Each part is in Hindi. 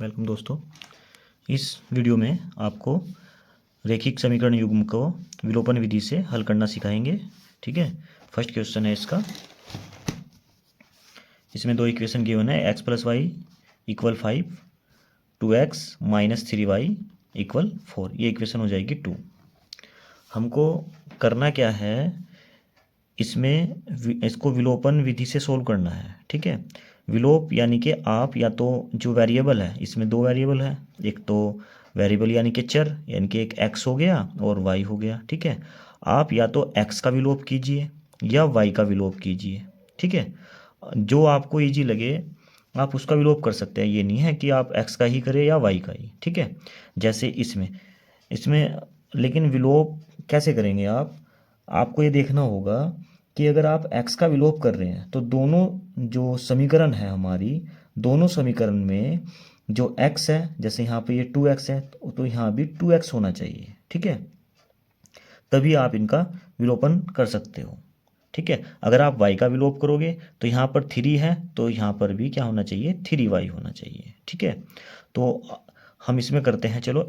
वेलकम दोस्तों। इस वीडियो में आपको रैखिक समीकरण युग्म को विलोपन विधि से हल करना सिखाएंगे। ठीक है, फर्स्ट क्वेश्चन है इसका। इसमें दो इक्वेशन गिवन है, x plus Y equal 5, 2x minus 3y equal 4। ये इक्वेशन हो जाएगी 2। हमको करना क्या है, इसमें इसको विलोपन विधि से सोल्व करना है। ठीक है, विलोप यानी कि आप या तो जो वेरिएबल है, इसमें दो वेरिएबल है, एक तो वेरिएबल यानी कि चर, यानी कि एक x हो गया और y हो गया। ठीक है, आप या तो x का विलोप कीजिए या y का विलोप कीजिए। ठीक है, जो आपको इजी लगे आप उसका विलोप कर सकते हैं। ये नहीं है कि आप x का ही करें या y का ही। ठीक है, जैसे इसमें इसमें लेकिन विलोप कैसे करेंगे आप, आपको ये देखना होगा कि अगर आप x का विलोप कर रहे हैं तो दोनों जो समीकरण है हमारी, दोनों समीकरण में जो x है, जैसे यहाँ पे ये 2x है तो यहाँ भी 2x होना चाहिए। ठीक है, तभी आप इनका विलोपन कर सकते हो। ठीक है, अगर आप y का विलोप करोगे तो यहाँ पर 3 है तो यहाँ पर भी क्या होना चाहिए, 3y होना चाहिए। ठीक है, तो हम इसमें करते हैं, चलो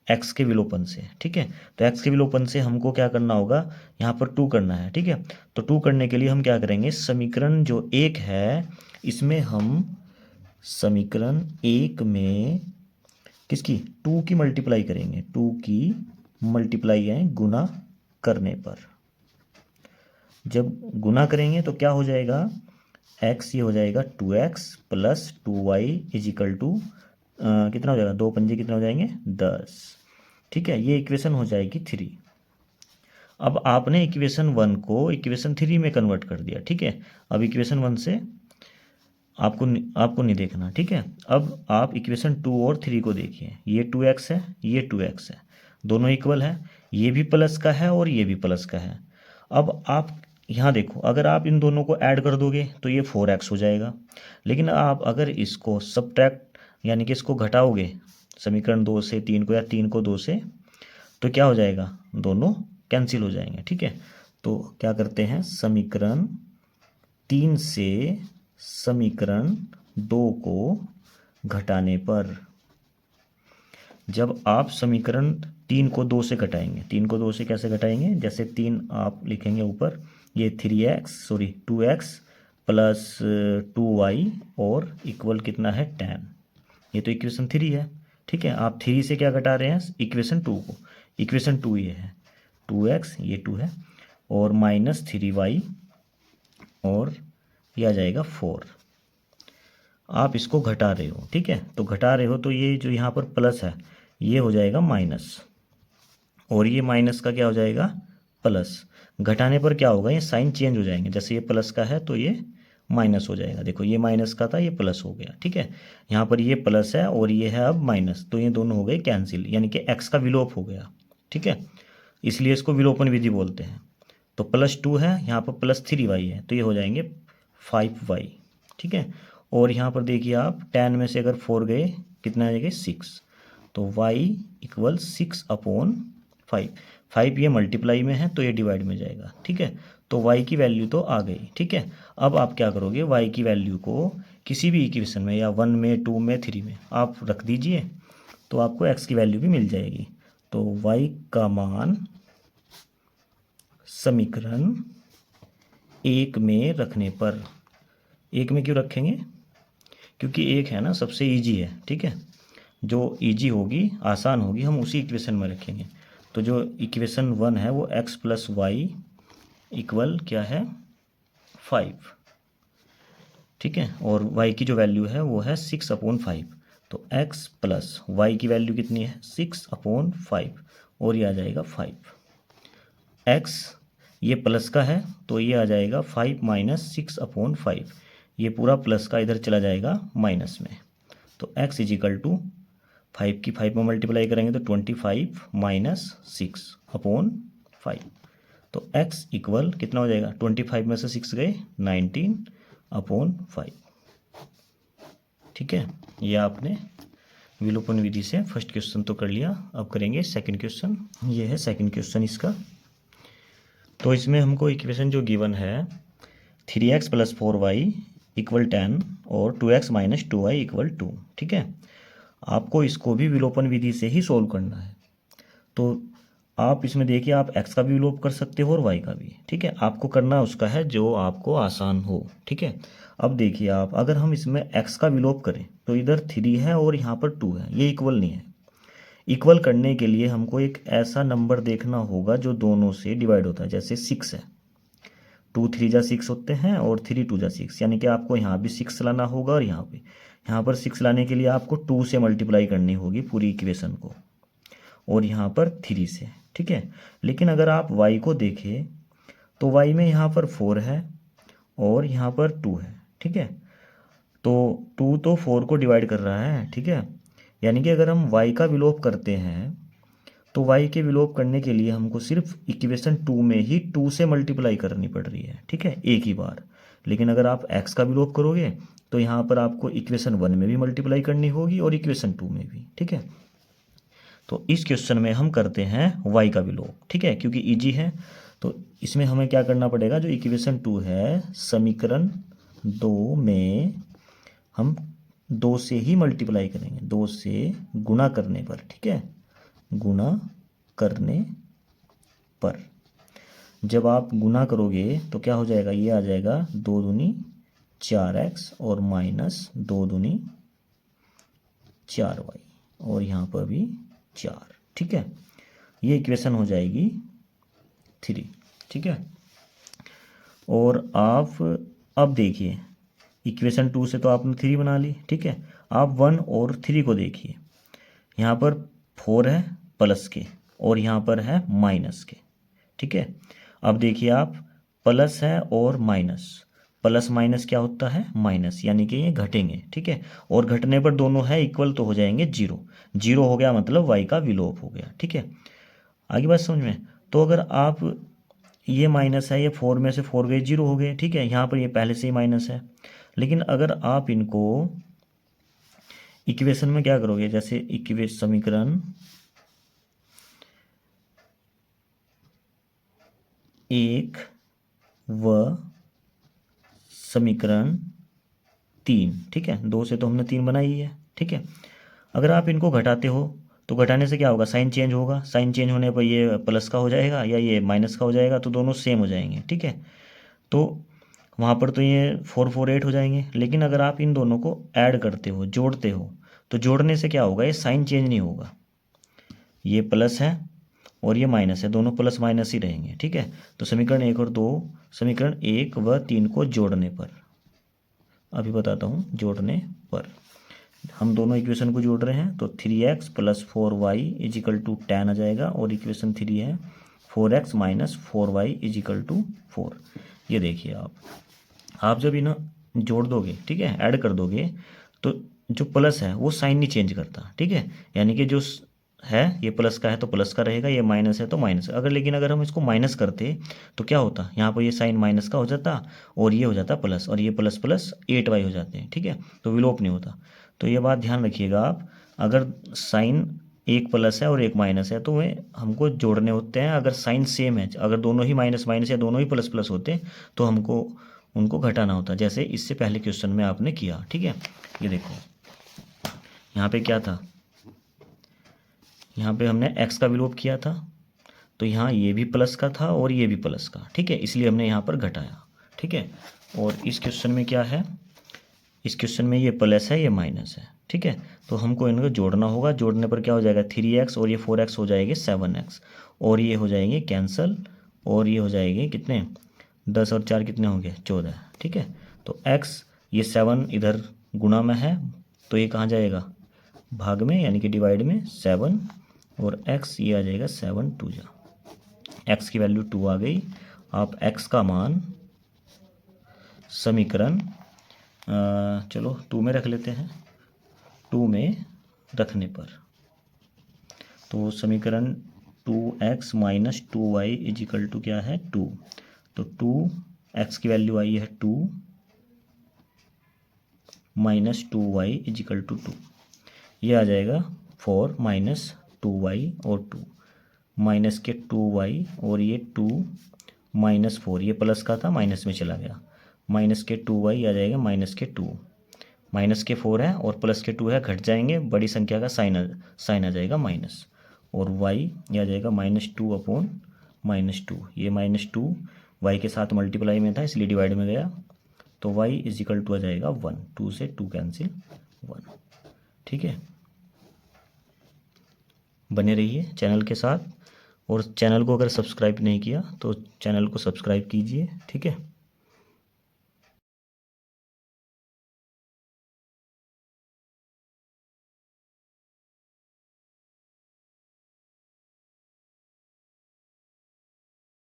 x के विलोपन से। ठीक है, तो x के विलोपन से हमको क्या करना होगा, यहाँ पर 2 करना है। ठीक है, तो 2 करने के लिए हम क्या करेंगे, समीकरण जो 1 है इसमें हम समीकरण 1 में किसकी, 2 की मल्टीप्लाई करेंगे। 2 की मल्टीप्लाई है गुना करने पर। जब गुना करेंगे तो क्या हो जाएगा, x ये हो जाएगा 2x plus 2y is equal to कितना हो जाएगा, 2 पंजे कितना हो जाएंगे, 10। ठीक है, ये इक्वेशन हो जाएगी 3। अब आपने इक्वेशन 1 को इक्वेशन 3 में कन्वर्ट कर दिया। ठीक है, अब इक्वेशन 1 से आपको नहीं देखना। ठीक है, अब आप इक्वेशन 2 और 3 को देखिए। ये 2x है, ये 2x है, दोनों इक्वल है, ये भी प्लस का है और ये भी प्लस का है। अब आप यहाँ देखो, अगर आप इन दोनों को ऐड कर दोगे तो ये 4x हो जाएगा। लेकिन आप अगर इसको सब्ट्रैक्ट यानी कि इसको घटाओगे समीकरण 2 से 3 को या 3 को 2 से, तो क्या हो जाएगा, दोनों कैंसिल हो जाएंगे। ठीक है, तो क्या करते हैं, समीकरण 3 से समीकरण 2 को घटाने पर, जब आप समीकरण 3 को 2 से घटाएंगे, 3 को 2 से कैसे घटाएंगे, जैसे 3 आप लिखेंगे ऊपर, ये 2x प्लस 2y और इक्वल कितना है 10। ये तो इक्वेशन 3 है। ठीक है, आप 3 से क्या घटा रहे हैं, इक्वेशन 2 को। इक्वेशन 2 ये है 2x, ये 2 है, और माइनस 3y और यह आ जाएगा 4। आप इसको घटा रहे हो। ठीक है, तो घटा रहे हो तो ये जो यहाँ पर प्लस है ये हो जाएगा माइनस, और ये माइनस का क्या हो जाएगा, प्लस। घटाने पर क्या होगा, ये साइन चेंज हो जाएंगे। जैसे ये प्लस का है तो ये माइनस हो जाएगा। देखो, ये माइनस का था, ये प्लस हो गया। ठीक है, यहाँ पर ये प्लस है और ये है अब माइनस, तो ये दोनों हो गए कैंसिल, यानी कि x का विलोप हो गया। ठीक है, इसलिए इसको विलोपन विधि बोलते हैं। तो +2 है, यहाँ पर +3y है, तो ये हो जाएंगे 5y। ठीक है, और यहाँ पर देखिए आप 10 में से अगर 4 गए कितना आ जाएगा, 6, तो y इक्वल 6/5। 5 ये मल्टीप्लाई में है तो ये डिवाइड में जाएगा। ठीक है, तो y की वैल्यू तो आ गई। ठीक है, अब आप क्या करोगे, y की वैल्यू को किसी भी इक्वेशन में या 1 में 2 में 3 में आप रख दीजिए, तो आपको x की वैल्यू भी मिल जाएगी। तो y का मान समीकरण 1 में रखने पर, 1 में क्यों रखेंगे, क्योंकि 1 है ना सबसे इजी है। ठीक है, जो इजी होगी, आसान होगी, हम उसी इक्वेशन में रखेंगे। तो जो इक्वेशन 1 है वो x प्लस वाई इक्वल क्या है, 5। ठीक है, और y की जो वैल्यू है वो है 6/5। तो x प्लस वाई की वैल्यू कितनी है, 6/5, और ये आ जाएगा 5। x ये प्लस का है तो ये आ जाएगा 5 माइनस 6/5। ये पूरा प्लस का इधर चला जाएगा माइनस में। तो x इज इक्वल टू 5 की 5 में मल्टीप्लाई करेंगे तो 25 माइनस 6/5। तो x इक्वल कितना हो जाएगा, 25 में से 6 गए 19/5। ठीक है, ये आपने विलोपन विधि से फर्स्ट क्वेश्चन तो कर लिया। अब करेंगे सेकंड क्वेश्चन। ये है सेकंड क्वेश्चन इसका। तो इसमें हमको इक्वेशन जो गिवन है 3x प्लस 4y इक्वल 10 और 2x माइनस 2y इक्वल 2। ठीक है, आपको इसको भी विलोपन विधि से ही सोल्व करना है। तो आप इसमें देखिए, आप x का भी विलोप कर सकते हो और y का भी, ठीक है। आपको करना उसका है जो आपको आसान हो, ठीक है। अब देखिए आप, अगर हम इसमें x का विलोप करें तो इधर 3 है और यहाँ पर 2 है, ये इक्वल नहीं है। इक्वल करने के लिए हमको एक ऐसा नंबर देखना होगा जो दोनों से डिवाइड होता है, जैसे 6 है, 2 3 जा 6 होते हैं और 3 2 जा 6, यानी कि आपको यहाँ भी 6 लाना होगा और यहाँ पर 6 लाने के लिए आपको 2 से मल्टीप्लाई करनी होगी पूरी इक्वेशन को, और यहाँ पर 3 से, ठीक है। लेकिन अगर आप y को देखें तो y में यहाँ पर 4 है और यहाँ पर 2 है, ठीक है। तो 2 तो 4 को डिवाइड कर रहा है, ठीक है। यानी कि अगर हम y का विलोप करते हैं तो y के विलोप करने के लिए हमको सिर्फ इक्वेशन 2 में ही 2 से मल्टीप्लाई करनी पड़ रही है, ठीक है, एक ही बार। लेकिन अगर आप x का विलोप करोगे तो यहाँ पर आपको इक्वेशन 1 में भी मल्टीप्लाई करनी होगी और इक्वेशन 2 में भी, ठीक है। तो इस क्वेश्चन में हम करते हैं y का विलोप, ठीक है, क्योंकि इजी है। तो इसमें हमें क्या करना पड़ेगा, जो इक्वेशन 2 है समीकरण 2 में हम 2 से ही मल्टीप्लाई करेंगे, 2 से गुणा करने पर, ठीक है, गुणा करने पर। जब आप गुणा करोगे तो क्या हो जाएगा, ये आ जाएगा 2 दूनी 4x और माइनस 2 दूनी 4y और यहाँ पर भी 4, ठीक है। ये इक्वेशन हो जाएगी 3, ठीक है। और आप अब देखिए, इक्वेशन 2 से तो आपने 3 बना ली, ठीक है। आप 1 और 3 को देखिए, यहाँ पर 4 है प्लस के और यहाँ पर है माइनस के, ठीक है। अब देखिए आप, प्लस है और माइनस, प्लस माइनस क्या होता है, माइनस, यानी कि ये घटेंगे, ठीक है। और घटने पर दोनों है इक्वल तो हो जाएंगे 0, 0 हो गया मतलब y का विलोप हो गया, ठीक है। आगे बात समझ में। तो अगर आप, ये माइनस है, ये 4 में से 4 गए 0 हो गए, ठीक है। यहाँ पर ये पहले से ही माइनस है। लेकिन अगर आप इनको इक्वेशन में क्या करोगे, जैसे इक्वेशन समीकरण 1 व समीकरण 3, ठीक है, 2 से तो हमने 3 बनाई है, ठीक है। अगर आप इनको घटाते हो तो घटाने से क्या होगा, साइन चेंज होगा, साइन चेंज होने पर ये प्लस का हो जाएगा या ये माइनस का हो जाएगा, तो दोनों सेम हो जाएंगे, ठीक है। तो वहाँ पर तो ये 4 4 8 हो जाएंगे। लेकिन अगर आप इन दोनों को ऐड करते हो, जोड़ते हो, तो जोड़ने से क्या होगा, ये साइन चेंज नहीं होगा, ये प्लस है और ये माइनस है, दोनों प्लस माइनस ही रहेंगे, ठीक है। तो समीकरण 1 और 2, समीकरण 1 व 3 को जोड़ने पर, अभी बताता हूँ, जोड़ने पर हम दोनों इक्वेशन को जोड़ रहे हैं तो 3x plus 4y is equal to 10 आ जाएगा, और इक्वेशन 3 है 4x minus 4y is equal to 4। ये देखिए आप जब इन्हें जोड़ दोगे, ठीक है, ऐड कर दोगे, तो जो प्लस है वो साइन नहीं चेंज करता, ठीक है। यानी कि जो है ये प्लस का है तो प्लस का रहेगा, ये माइनस है तो माइनस। लेकिन अगर हम इसको माइनस करते तो क्या होता, यहाँ पर ये साइन माइनस का हो जाता और ये हो जाता प्लस, और ये प्लस प्लस 8y हो जाते हैं, ठीक है। तो विलोप नहीं होता। तो ये बात ध्यान रखिएगा आप, अगर साइन एक प्लस है और एक माइनस है तो वे हमको जोड़ने होते हैं। अगर साइन सेम है, अगर दोनों ही माइनस माइनस या दोनों ही प्लस प्लस होते तो हमको उनको घटाना होता, जैसे इससे पहले क्वेश्चन में आपने किया, ठीक है। ये देखो यहाँ पे क्या था, यहाँ पे हमने x का विलोप किया था, तो यहाँ ये भी प्लस का था और ये भी प्लस का, ठीक है, इसलिए हमने यहाँ पर घटाया, ठीक है। और इस क्वेश्चन में क्या है, इस क्वेश्चन में ये प्लस है ये माइनस है, ठीक है। तो हमको इनको जोड़ना होगा, जोड़ने पर क्या हो जाएगा, 3x और ये 4x हो जाएंगे 7x, और ये हो जाएंगे कैंसल, और ये हो जाएंगे कितने, 10 और 4 कितने होंगे, 14, ठीक है। तो x, ये 7 इधर गुणा में है तो ये कहाँ जाएगा, भाग में, यानी कि डिवाइड में 7, और x ये आ जाएगा 7 2 जा, x की वैल्यू 2 आ गई। आप x का मान समीकरण चलो 2 में रख लेते हैं, 2 में रखने पर तो समीकरण 2x minus 2y is equal to क्या है 2, तो 2x की वैल्यू आई है 2 माइनस 2y इजिकल टू 2, ये आ जाएगा 4 माइनस 2y और 2 माइनस के 2y और ये 2 माइनस 4, ये प्लस का था माइनस में चला गया, माइनस के 2y आ जाएगा माइनस के 2 माइनस के 4 है और प्लस के 2 है, घट जाएंगे, बड़ी संख्या का साइन आ जाएगा माइनस, और y ये आ जाएगा -2/-2, ये -2 y के साथ मल्टीप्लाई में था इसलिए डिवाइड में गया, तो y इजिकल टू आ जाएगा 1, 2 से 2 कैंसिल 1। ठीक है, बने रहिए चैनल के साथ, और चैनल को अगर सब्सक्राइब नहीं किया तो चैनल को सब्सक्राइब कीजिए। ठीक है।